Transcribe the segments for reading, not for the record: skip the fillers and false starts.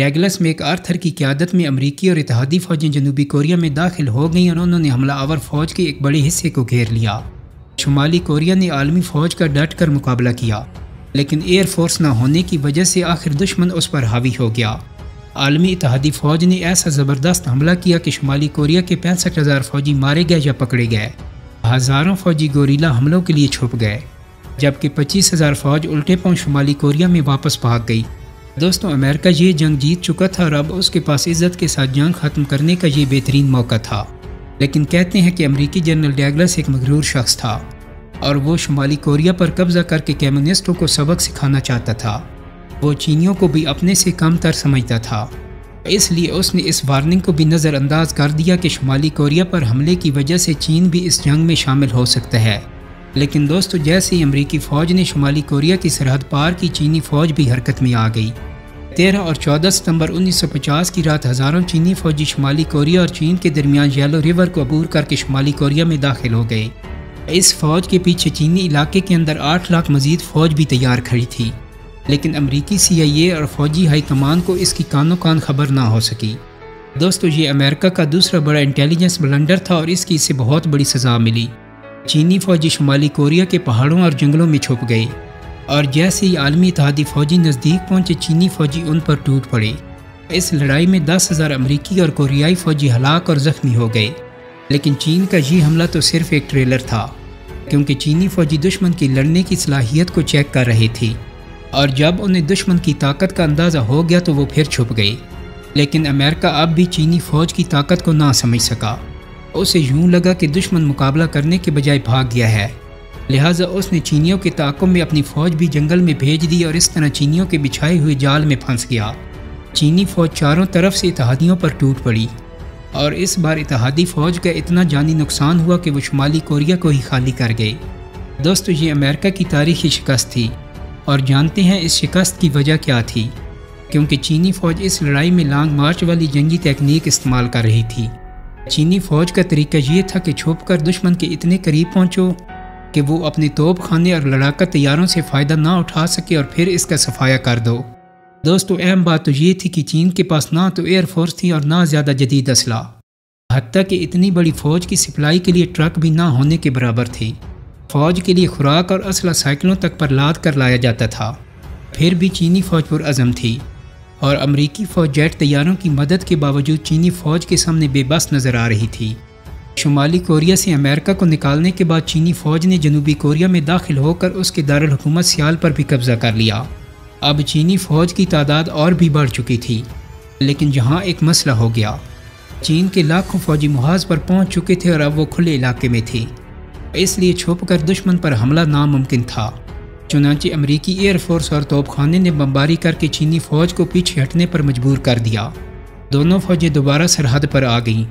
ڈیگلس make Arthur کی قیادت میں امریکی اور اتحادی فوجیں جنوبی کوریا میں داخل ہو گئیں اور انہوں نے حملہ آور فوج کے ایک بڑے حصے کو گھیر لیا۔ شمالی کوریا نے عالمی فوج کا ڈٹ کر مقابلہ کیا، لیکن ایئر فورس نہ ہونے کی وجہ سے آخر دشمن اس پر حاوی ہو گیا۔ عالمی اتحادی فوج نے ایسا زبردست حملہ کیا کہ شمالی کوریا کے 65,000 فوجی مارے گئے یا پکڑے گئے۔ ہزاروں فوجی گوریلا حملوں کے لیے چھپ گئے، جبکہ 25,000 فوج الٹے پاؤں شمالی کوریا میں واپس بھاگ گئی۔ دوستوں، امریکہ یہ جنگ جیت چکا تھا اور اب اس کے پاس عزت کے ساتھ جنگ ختم کرنے کا یہ بہترین موقع تھا۔ لیکن کہتے ہیں کہ امریکی جنرل ڈیگلس ایک مغرور شخص تھا اور وہ شمالی کوریا پر قبضہ کر کے کمیونسٹوں کو سبق سکھانا چاہتا تھا۔ وہ چینیوں کو بھی اپنے سے کم تر سمجھتا تھا، اس لیے اس نے اس وارننگ کو بھی نظر انداز کر دیا کہ شمالی کوریا پر حملے کی وجہ سے چین بھی اس جنگ میں شامل ہو سکتا ہے۔ لیکن دوستو، جیسے ہی امریکی فوج نے شمالی کوریا کی سرحد پار کی، چینی فوج بھی حرکت میں آ گئی۔ 13 اور 14 ستمبر 1950 کی رات ہزاروں چینی فوجی شمالی کوریا اور چین کے درمیان یلو ریور کو عبور کر کے شمالی کوریا میں داخل ہو گئے۔ اس فوج کے پیچھے چینی علاقے کے اندر 8 لاکھ مزید فوج بھی تیار کھڑی تھی، لیکن امریکی CIA اور فوجی ہائی کمان کو اس کی کانوں کان خبر نہ ہو سکی۔ دوستو، یہ امریکہ کا دوسرا بڑا انٹیلیجنس بلنڈر تھا اور اس کی اسے بہت بڑی سزا ملی۔ چینی فوجی شمالی کوریا کے پہاڑوں اور جنگلوں میں چھپ گئے، اور جیسے ہی عالمی اتحادی فوجی نزدیک پہنچے، چینی فوجی ان پر ٹوٹ پڑے۔ اس لڑائی میں 10,000 امریکی اور کوریائی فوجی ہلاک اور زخمی ہو گئے۔ لیکن چین کا یہ حملہ تو صرف ایک ٹریلر تھا، کیونکہ چینی فوجی دشمن کی لڑنے کی صلاحیت کو چیک کر رہے تھے، اور جب انہیں دشمن کی طاقت کا اندازہ ہو گیا تو وہ پھر چھپ گئے۔ لیکن امریکہ اب بھی چینی فوج کی طاقت کو نہ سمجھ سکا۔ اسے یوں لگا کہ دشمن مقابلہ کرنے کے بجائے بھاگ گیا ہے، لہٰذا اس نے چینیوں کے تعاقب میں اپنی فوج بھی جنگل میں بھیج دی اور اس طرح چینیوں کے بچھائے ہوئے جال میں پھنس گیا۔ چینی فوج چاروں طرف سے اتحادیوں پر ٹوٹ پڑی، اور اس بار اتحادی فوج کا اتنا جانی نقصان ہوا کہ وہ شمالی کوریا کو ہی خالی کر گئے۔ دوستو، یہ امریکہ کی تاریخی شکست تھی، اور جانتے ہیں اس شکست کی وجہ کیا تھی؟ کیونکہ چینی فوج اس لڑائی میں لانگ مارچ والی جنگی تکنیک استعمال کر رہی تھی۔ چینی فوج کا طریقہ یہ تھا کہ چھپ کر دشمن کے اتنے قریب پہنچو کہ وہ اپنے توپ خانے اور لڑاکا طیاروں سے فائدہ نہ اٹھا سکے اور پھر اس کا صفایا کر دو۔ دوستو، اہم بات تو یہ تھی کہ چین کے پاس نہ تو ایئر فورس تھی اور نہ زیادہ جدید اسلحہ، حتیٰ کہ اتنی بڑی فوج کی سپلائی کے لیے ٹرک بھی نہ ہونے کے برابر تھے۔ فوج کے لیے خوراک اور اسلحہ سائیکلوں تک پر لاد کر لایا جاتا تھا۔ پھر بھی چینی فوج پر عزم تھی، اور امریکی فوج جیٹ طیاروں کی مدد کے باوجود چینی فوج کے سامنے بے بس نظر آ رہی تھی۔ شمالی کوریا سے امریکہ کو نکالنے کے بعد چینی فوج نے جنوبی کوریا میں داخل ہو کر اس کے دارالحکومت سیال پر بھی قبضہ کر لیا۔ اب چینی فوج کی تعداد اور بھی بڑھ چکی تھی، لیکن جہاں ایک مسئلہ ہو گیا۔ چین کے لاکھوں فوجی محاذ پر پہنچ چکے تھے اور اب وہ کھلے علاقے میں تھے، اس لیے چھپ کر دشمن پر حملہ ناممکن تھا۔ چنانچہ امریکی ایئر فورس اور توپ خانے نے بمباری کر کے چینی فوج کو پیچھے ہٹنے پر مجبور کر دیا۔ دونوں فوجیں دوبارہ سرحد پر آ گئیں،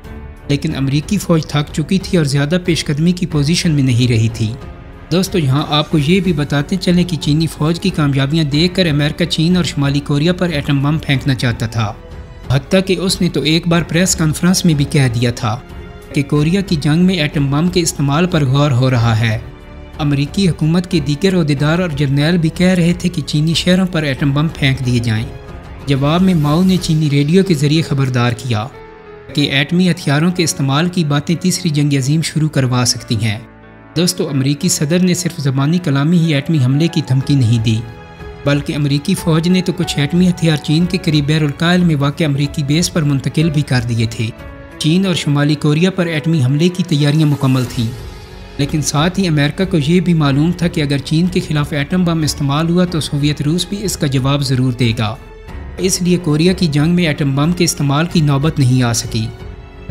لیکن امریکی فوج تھک چکی تھی اور زیادہ پیش قدمی کی پوزیشن میں نہیں رہی تھی۔ دوستو، یہاں آپ کو یہ بھی بتاتے چلیں کہ چینی فوج کی کامیابیاں دیکھ کر امریکہ چین اور شمالی کوریا پر ایٹم بم پھینکنا چاہتا تھا، حتیٰ کہ اس نے تو ایک بار پریس کانفرنس میں بھی کہہ دیا تھا کہ کوریا کی جنگ میں ایٹم بم کے استعمال پر غور ہو رہا ہے۔ امریکی حکومت کے دیگر عہدیدار اور جرنیل بھی کہہ رہے تھے کہ چینی شہروں پر ایٹم بم پھینک دیے جائیں۔ جواب میں ماؤ نے چینی ریڈیو کے ذریعے خبردار کیا کہ ایٹمی ہتھیاروں کے استعمال کی باتیں تیسری جنگ عظیم شروع کروا سکتی ہیں۔ دوستو، امریکی صدر نے صرف زبانی کلامی ہی ایٹمی حملے کی دھمکی نہیں دی، بلکہ امریکی فوج نے تو کچھ ایٹمی ہتھیار چین کے قریب بحر الکاہل میں واقع امریکی بیس پر منتقل بھی کر دیے تھے۔ چین اور شمالی کوریا پر ایٹمی حملے کی تیاریاں مکمل تھیں، لیکن ساتھ ہی امریکہ کو یہ بھی معلوم تھا کہ اگر چین کے خلاف ایٹم بم استعمال ہوا تو سوویت روس بھی اس کا جواب ضرور دے گا۔ اس لیے کوریا کی جنگ میں ایٹم بم کے استعمال کی نوبت نہیں آ سکی۔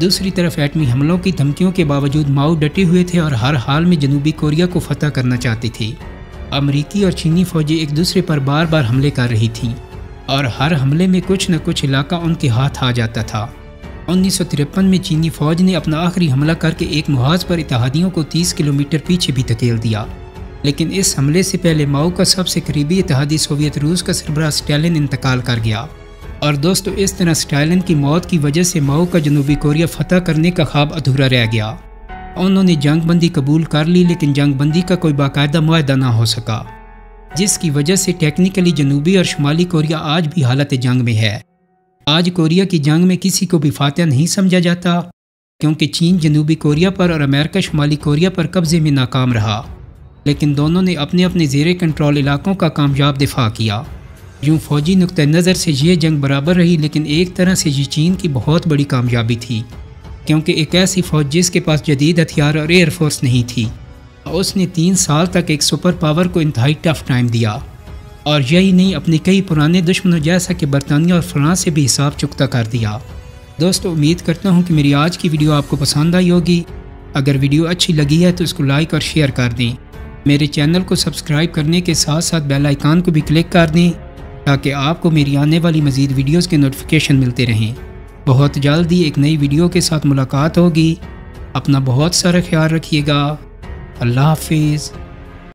دوسری طرف ایٹمی حملوں کی دھمکیوں کے باوجود ماؤ ڈٹے ہوئے تھے اور ہر حال میں جنوبی کوریا کو فتح کرنا چاہتے تھے۔ امریکی اور چینی فوجیں ایک دوسرے پر بار بار حملے کر رہی تھیں، اور ہر حملے میں کچھ نہ کچھ علاقہ ان کے ہاتھ آ جاتا تھا۔ 1953 میں چینی فوج نے اپنا آخری حملہ کر کے ایک محاذ پر اتحادیوں کو 30 کلومیٹر پیچھے بھی دھکیل دیا، لیکن اس حملے سے پہلے ماؤ کا سب سے قریبی اتحادی سوویت روس کا سربراہ اسٹالن انتقال کر گیا۔ اور دوستو، اس طرح اسٹالن کی موت کی وجہ سے ماؤ کا جنوبی کوریا فتح کرنے کا خواب ادھورا رہ گیا۔ انہوں نے جنگ بندی قبول کر لی، لیکن جنگ بندی کا کوئی باقاعدہ معاہدہ نہ ہو سکا، جس کی وجہ سے ٹیکنیکلی جنوبی اور شمالی کوریا آج بھی حالت جنگ میں ہے۔ آج کوریا کی جنگ میں کسی کو بھی فاتح نہیں سمجھا جاتا، کیونکہ چین جنوبی کوریا پر اور امریکہ شمالی کوریا پر قبضے میں ناکام رہا، لیکن دونوں نے اپنے اپنے زیر کنٹرول علاقوں کا کامیاب دفاع کیا۔ یوں فوجی نقطہ نظر سے یہ جنگ برابر رہی، لیکن ایک طرح سے یہ چین کی بہت بڑی کامیابی تھی، کیونکہ ایک ایسی فوج جس کے پاس جدید ہتھیار اور ایئر فورس نہیں تھی، اس نے 3 سال تک ایک سپر پاور کو انتہائی ٹف ٹائم دیا، اور یہی نہیں اپنے کئی پرانے دشمنوں جیسا کہ برطانیہ اور فرانس سے بھی حساب چکتا کر دیا۔ دوستو، امید کرتا ہوں کہ میری آج کی ویڈیو آپ کو پسند آئی ہوگی۔ اگر ویڈیو اچھی لگی ہے تو اس کو لائک اور شیئر کر دیں۔ میرے چینل کو سبسکرائب کرنے کے ساتھ ساتھ بیل آئیکن کو بھی کلک کر دیں تاکہ آپ کو میری آنے والی مزید ویڈیوز کے نوٹیفیکیشن ملتے رہیں۔ بہت جلدی ایک نئی ویڈیو کے ساتھ ملاقات ہوگی۔ اپنا بہت سارا خیال رکھیے گا۔ اللہ حافظ۔